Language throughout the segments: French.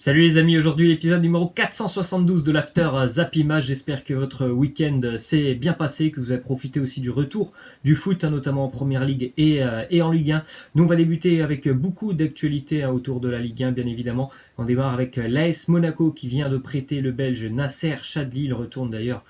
Salut les amis, aujourd'hui l'épisode numéro 472 de l'After Zappimage. J'espère que votre week-end s'est bien passé, que vous avez profité aussi du retour du foot, notamment en Première Ligue et en Ligue 1. Nous on va débuter avec beaucoup d'actualités autour de la Ligue 1 bien évidemment. On démarre avec l'AS Monaco qui vient de prêter le Belge Nasser Chadli. Il retourne d'ailleurs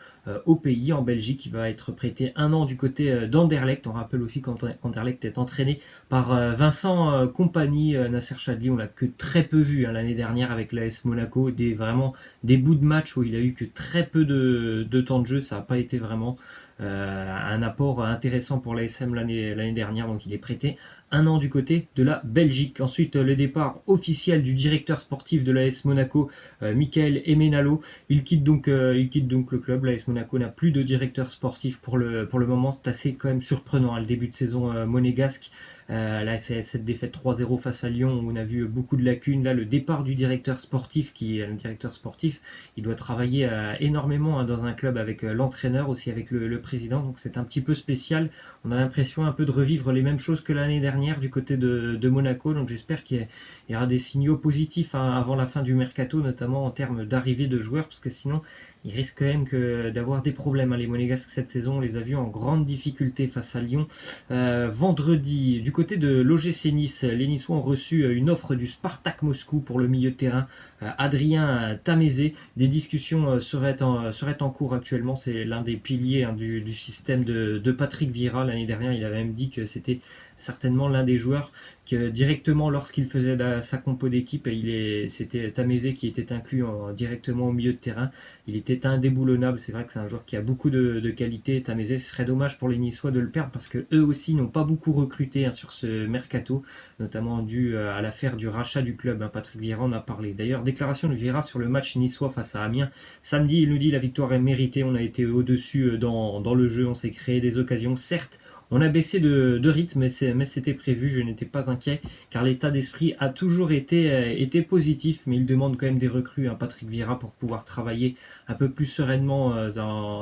au pays, en Belgique. Il va être prêté 1 an du côté d'Anderlecht. On rappelle aussi qu'Anderlecht est entraîné par Vincent Kompany. Nasser Chadli, on l'a que très peu vu l'année dernière avec l'AS Monaco. Vraiment des bouts de match où il a eu que très peu de temps de jeu. Ça n'a pas été vraiment un apport intéressant pour l'ASM l'année dernière. Donc il est prêté 1 an du côté de la Belgique. Ensuite, le départ officiel du directeur sportif de l'AS Monaco, Michael Emenalo. Il quitte donc le club. L'AS Monaco n'a plus de directeur sportif pour le moment. C'est assez quand même surprenant le début de saison monégasque. Là, c'est cette défaite 3-0 face à Lyon où on a vu beaucoup de lacunes. Là, le départ du directeur sportif, qui est un directeur sportif, il doit travailler énormément dans un club avec l'entraîneur, aussi avec le président. Donc c'est un petit peu spécial. On a l'impression un peu de revivre les mêmes choses que l'année dernière du côté de Monaco. Donc j'espère qu'il y aura des signaux positifs avant la fin du mercato, notamment en termes d'arrivée de joueurs, parce que sinon il risque quand même d'avoir des problèmes. Les Monégasques cette saison, on les a vus en grande difficulté face à Lyon. Vendredi, du côté de l'OGC Nice, les Niçois ont reçu une offre du Spartak Moscou pour le milieu de terrain Adrien Tamézé. Des discussions seraient en cours actuellement. C'est l'un des piliers du système de Patrick Vieira. L'année dernière, il avait même dit que c'était certainement l'un des joueurs que directement lorsqu'il faisait sa compo d'équipe, c'était Tamézé qui était inclus directement au milieu de terrain. Il était indéboulonnable. C'est vrai que c'est un joueur qui a beaucoup de qualité. Tamézé, ce serait dommage pour les Niçois de le perdre parce que eux aussi n'ont pas beaucoup recruté sur ce mercato, notamment dû à l'affaire du rachat du club. Patrick Vieira en a parlé. D'ailleurs, déclaration de Vieira sur le match niçois face à Amiens. Samedi, il nous dit la victoire est méritée. On a été au-dessus dans le jeu. On s'est créé des occasions. Certes, on a baissé de rythme, mais c'était prévu, je n'étais pas inquiet, car l'état d'esprit a toujours été positif, mais il demande quand même des recrues, Patrick Vieira, pour pouvoir travailler un peu plus sereinement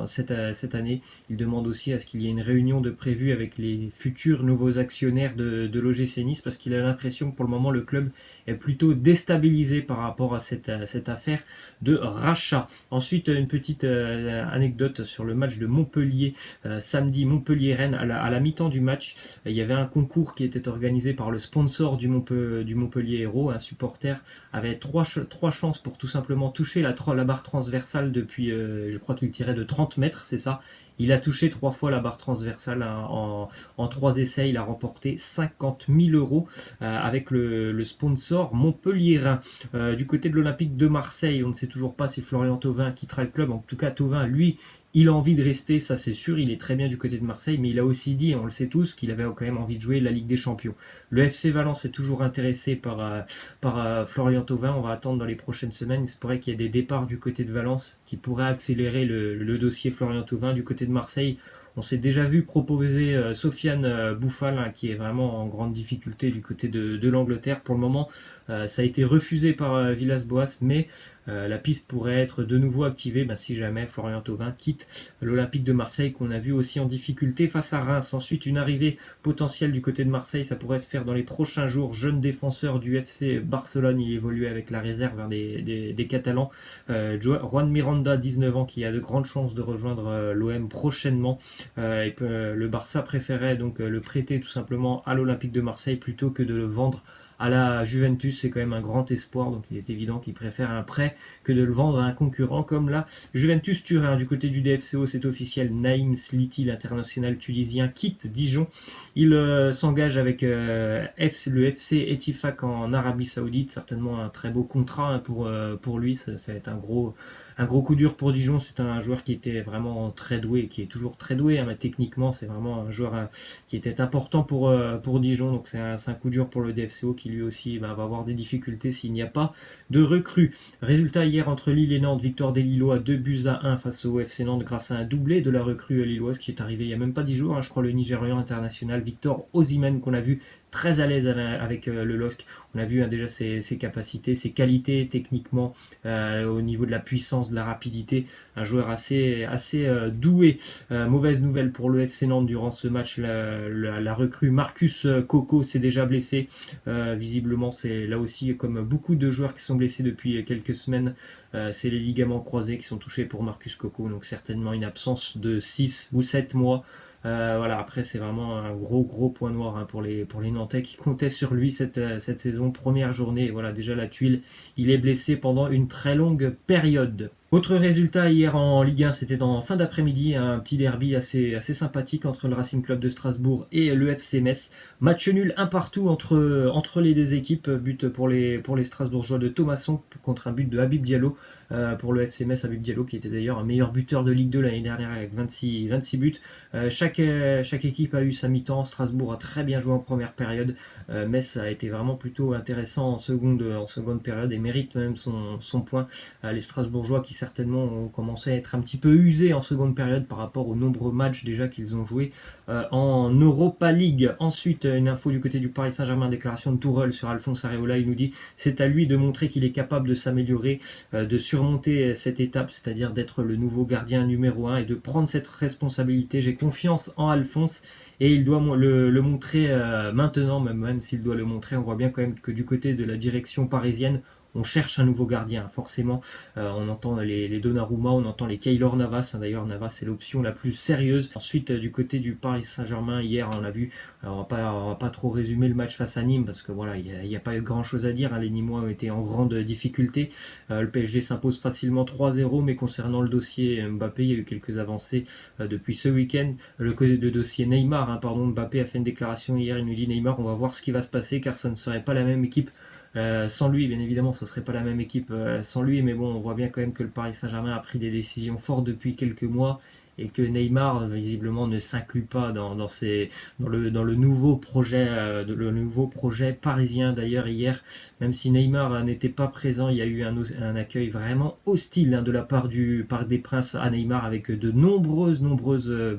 cette année. Il demande aussi à ce qu'il y ait une réunion de prévue avec les futurs nouveaux actionnaires de l'OGC Nice, parce qu'il a l'impression que pour le moment, le club est plutôt déstabilisé par rapport à cette affaire de rachat. Ensuite, une petite anecdote sur le match de Montpellier, samedi, Montpellier-Rennes, à la mi-temps du match, il y avait un concours qui était organisé par le sponsor du Montpellier Hérault. Un supporter avait trois chances pour tout simplement toucher la barre transversale depuis, je crois qu'il tirait de 30 mètres, c'est ça. Il a touché 3 fois la barre transversale en 3 essais. Il a remporté 50 000 euros avec le sponsor Montpelliérain. Du côté de l'Olympique de Marseille, on ne sait toujours pas si Florian Thauvin quittera le club. En tout cas, Thauvin, lui, il a envie de rester, ça c'est sûr, il est très bien du côté de Marseille, mais il a aussi dit, on le sait tous, qu'il avait quand même envie de jouer la Ligue des Champions. Le FC Valence est toujours intéressé par Florian Thauvin. On va attendre dans les prochaines semaines. Il se pourrait qu'il y ait des départs du côté de Valence qui pourraient accélérer le dossier Florian Thauvin. Du côté de Marseille, on s'est déjà vu proposer Sofiane Bouffal, qui est vraiment en grande difficulté du côté de l'Angleterre. Pour le moment, ça a été refusé par Villas-Boas, mais la piste pourrait être de nouveau activée si jamais Florian Thauvin quitte l'Olympique de Marseille, qu'on a vu aussi en difficulté face à Reims. Ensuite, une arrivée potentielle du côté de Marseille, ça pourrait se faire dans les prochains jours. Jeune défenseur du FC Barcelone, il évolue avec la réserve des Catalans. Juan Miranda, 19 ans, qui a de grandes chances de rejoindre l'OM prochainement. Le Barça préférait donc le prêter tout simplement à l'Olympique de Marseille plutôt que de le vendre à la Juventus. C'est quand même un grand espoir, donc il est évident qu'il préfère un prêt que de le vendre à un concurrent comme la Juventus Turin. Du côté du DFCO, c'est officiel, Naïm Sliti, l'international tunisien, quitte Dijon. Il s'engage avec le FC Etifak en Arabie Saoudite. Certainement un très beau contrat pour lui. Ça va être un gros coup dur pour Dijon. C'est un joueur qui était vraiment très doué, qui est toujours très doué, mais techniquement c'est vraiment un joueur qui était important pour Dijon. Donc c'est un coup dur pour le DFCO qui lui aussi va avoir des difficultés s'il n'y a pas de recrue. Résultat hier entre Lille et Nantes, victoire des Lillois 2-1 face au FC Nantes grâce à un doublé de la recrue lilloise qui est arrivé il n'y a même pas 10 jours. Je crois le Nigérian international Victor Osimhen qu'on a vu très à l'aise avec le LOSC. On a vu déjà ses capacités, ses qualités techniquement, au niveau de la puissance, de la rapidité. Un joueur assez doué. Mauvaise nouvelle pour le FC Nantes durant ce match. La recrue Marcus Coco s'est déjà blessé. Visiblement, c'est là aussi comme beaucoup de joueurs qui sont blessés depuis quelques semaines. C'est les ligaments croisés qui sont touchés pour Marcus Coco. Donc certainement une absence de 6 ou 7 mois. Voilà, après c'est vraiment un gros point noir, hein, pour les Nantais qui comptaient sur lui cette saison. Première journée, voilà, déjà la tuile, il est blessé pendant une très longue période. Autre résultat hier en Ligue 1, c'était en fin d'après-midi, un petit derby assez sympathique entre le Racing Club de Strasbourg et le FC Metz. Match nul un partout entre les deux équipes, but pour les Strasbourgeois de Thomasson contre un but de Habib Diallo. Pour le FC Metz, Habib Diallo qui était d'ailleurs un meilleur buteur de Ligue 2 l'année dernière avec 26 buts. Chaque équipe a eu sa mi-temps. Strasbourg a très bien joué en première période. Metz a été vraiment plutôt intéressant en seconde période et mérite même son point. Les Strasbourgeois qui certainement ont commencé à être un petit peu usés en seconde période par rapport aux nombreux matchs déjà qu'ils ont joués en Europa League. Ensuite, une info du côté du Paris Saint-Germain, déclaration de Tourelle sur Alphonse Areola. Il nous dit c'est à lui de montrer qu'il est capable de s'améliorer, de surmonter cette étape, c'est-à-dire d'être le nouveau gardien numéro 1 et de prendre cette responsabilité. J'ai confiance en Alphonse et il doit le montrer maintenant, même s'il doit le montrer. On voit bien quand même que du côté de la direction parisienne, on cherche un nouveau gardien, forcément. On entend les Donnarumma, on entend les Keylor Navas. D'ailleurs, Navas c'est l'option la plus sérieuse. Ensuite, du côté du Paris Saint-Germain, hier, on a vu, on va pas trop résumer le match face à Nîmes, parce que voilà, il n'y a pas eu grand-chose à dire. Les Nîmois ont été en grande difficulté. Le PSG s'impose facilement 3-0, mais concernant le dossier Mbappé, il y a eu quelques avancées depuis ce week-end. Le dossier Neymar, pardon, Mbappé a fait une déclaration hier, il nous dit Neymar, on va voir ce qui va se passer, car ça ne serait pas la même équipe sans lui. Bien évidemment, ça serait pas la même équipe sans lui, mais bon, on voit bien quand même que le Paris Saint-Germain a pris des décisions fortes depuis quelques mois et que Neymar visiblement ne s'inclut pas dans le nouveau projet parisien. D'ailleurs hier, même si Neymar n'était pas présent, il y a eu un accueil vraiment hostile, de la part du Parc des Princes à Neymar, avec de nombreuses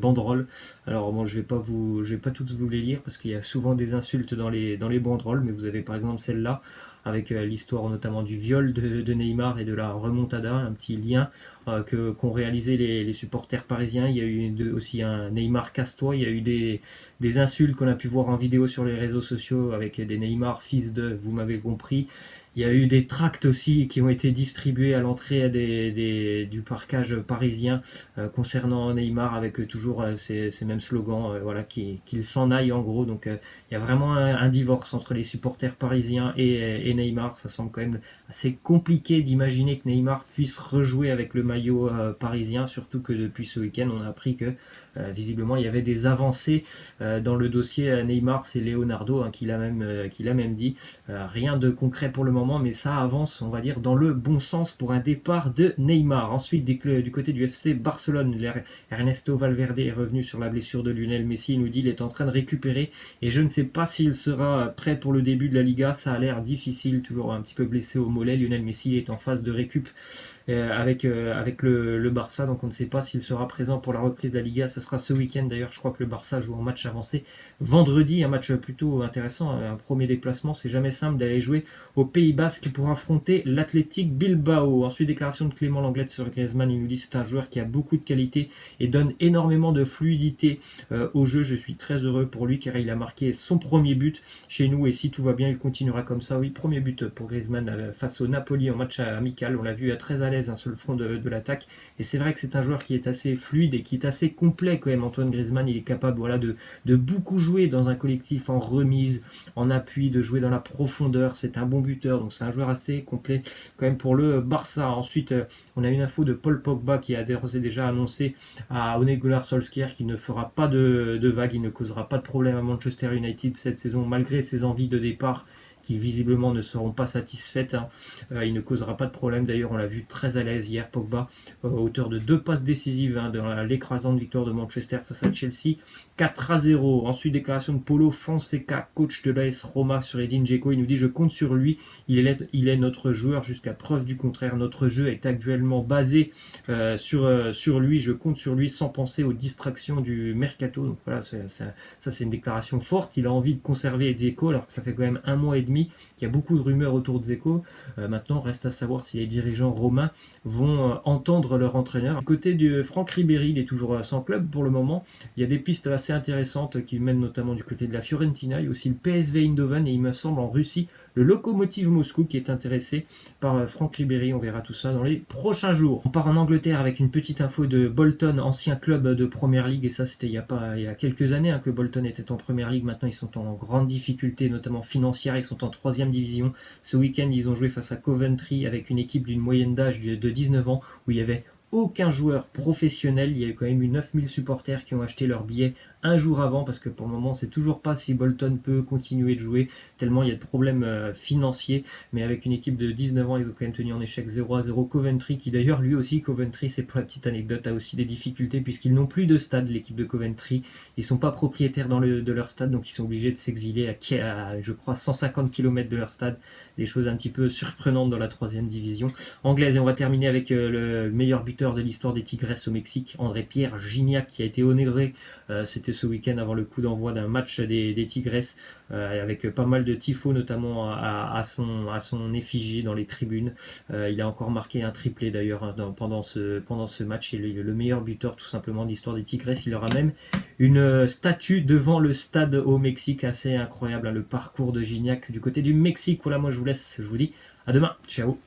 banderoles. Alors bon, je vais pas toutes vous les lire parce qu'il y a souvent des insultes dans les banderoles, mais vous avez par exemple celle-là avec l'histoire notamment du viol de Neymar et de la remontada, un petit lien qu'ont réalisé les supporters parisiens. Il y a eu aussi un Neymar casse-toi, il y a eu des insultes qu'on a pu voir en vidéo sur les réseaux sociaux avec des Neymar fils de, vous m'avez compris. Il y a eu des tracts aussi qui ont été distribués à l'entrée du parcage parisien concernant Neymar, avec toujours ces mêmes slogans, voilà, qu'il s'en aille en gros. Donc il y a vraiment un divorce entre les supporters parisiens et Neymar. Ça semble quand même assez compliqué d'imaginer que Neymar puisse rejouer avec le maillot parisien, surtout que depuis ce week-end on a appris que visiblement il y avait des avancées dans le dossier Neymar. C'est Leonardo qui l'a même dit. Rien de concret pour le moment, mais ça avance, on va dire, dans le bon sens pour un départ de Neymar. Ensuite, du côté du FC Barcelone, Ernesto Valverde est revenu sur la blessure de Lionel Messi. Il nous dit qu'il est en train de récupérer et je ne sais pas s'il sera prêt pour le début de la Liga. Ça a l'air difficile, toujours un petit peu blessé au mollet. Lionel Messi est en phase de récup avec le Barça, donc on ne sait pas s'il sera présent pour la reprise de la Liga. Ça sera ce week-end d'ailleurs. Je crois que le Barça joue en match avancé vendredi, un match plutôt intéressant, un premier déplacement. C'est jamais simple d'aller jouer au Pays Basque pour affronter l'Athletic Bilbao. Ensuite, déclaration de Clément Lenglet sur Griezmann. Il nous dit c'est un joueur qui a beaucoup de qualité et donne énormément de fluidité au jeu. Je suis très heureux pour lui car il a marqué son premier but chez nous et si tout va bien, il continuera comme ça. Oui, premier but pour Griezmann face au Napoli en match amical. On l'a vu très à l'aise sur le front de l'attaque, et c'est vrai que c'est un joueur qui est assez fluide et qui est assez complet quand même. Antoine Griezmann, il est capable, voilà, de beaucoup jouer dans un collectif, en remise, en appui, de jouer dans la profondeur. C'est un bon buteur, donc c'est un joueur assez complet quand même pour le Barça. Ensuite, on a une info de Paul Pogba qui a déjà annoncé à Ole Gunnar Solskjaer qu'il ne fera pas de vague, il ne causera pas de problème à Manchester United cette saison malgré ses envies de départ qui visiblement ne seront pas satisfaites. Il ne causera pas de problème. D'ailleurs, on l'a vu très à l'aise hier, Pogba, auteur de 2 passes décisives dans l'écrasante victoire de Manchester face à Chelsea, 4-0. Ensuite, déclaration de Paulo Fonseca, coach de l'AS Roma, sur Edin Dzeko. Il nous dit: je compte sur lui, il est notre joueur jusqu'à preuve du contraire. Notre jeu est actuellement basé sur lui, je compte sur lui sans penser aux distractions du mercato. Donc voilà, ça c'est une déclaration forte. Il a envie de conserver Dzeko alors que ça fait quand même 1 mois et demi qu'il y a beaucoup de rumeurs autour de Dzeko. Maintenant, reste à savoir si les dirigeants romains vont entendre leur entraîneur. Du côté de Franck Ribéry, il est toujours sans club pour le moment. Il y a des pistes assez intéressantes qui mènent notamment du côté de la Fiorentina. Il y a aussi le PSV Eindhoven et il me semble en Russie le Lokomotiv Moscou qui est intéressé par Franck Ribéry. On verra tout ça dans les prochains jours. On part en Angleterre avec une petite info de Bolton, ancien club de Première Ligue, et ça c'était il y a quelques années que Bolton était en Première Ligue. Maintenant ils sont en grande difficulté, notamment financière. Ils sont en 3e division. Ce week-end ils ont joué face à Coventry avec une équipe d'une moyenne d'âge de 19 ans où il y avait aucun joueur professionnel. Il y a eu quand même eu 9000 supporters qui ont acheté leur billet un jour avant, parce que pour le moment, c'est toujours pas si Bolton peut continuer de jouer, tellement il y a de problèmes financiers. Mais avec une équipe de 19 ans, ils ont quand même tenu en échec 0-0 Coventry, qui d'ailleurs, lui aussi, Coventry, c'est pour la petite anecdote, a aussi des difficultés, puisqu'ils n'ont plus de stade, l'équipe de Coventry. Ils sont pas propriétaires de leur stade, donc ils sont obligés de s'exiler à je crois, 150 km de leur stade. Des choses un petit peu surprenantes dans la 3e division anglaise. Et on va terminer avec le meilleur buteur de l'histoire des Tigresses au Mexique, André-Pierre Gignac, qui a été honoré. C'était ce week-end avant le coup d'envoi d'un match des Tigresses, avec pas mal de tifos, notamment à son effigie dans les tribunes. Il a encore marqué un triplé d'ailleurs pendant ce match. Il est le meilleur buteur tout simplement de l'histoire des Tigresses. Il aura même une statue devant le stade au Mexique, assez incroyable, le parcours de Gignac du côté du Mexique. Voilà, moi je vous laisse, je vous dis à demain, ciao.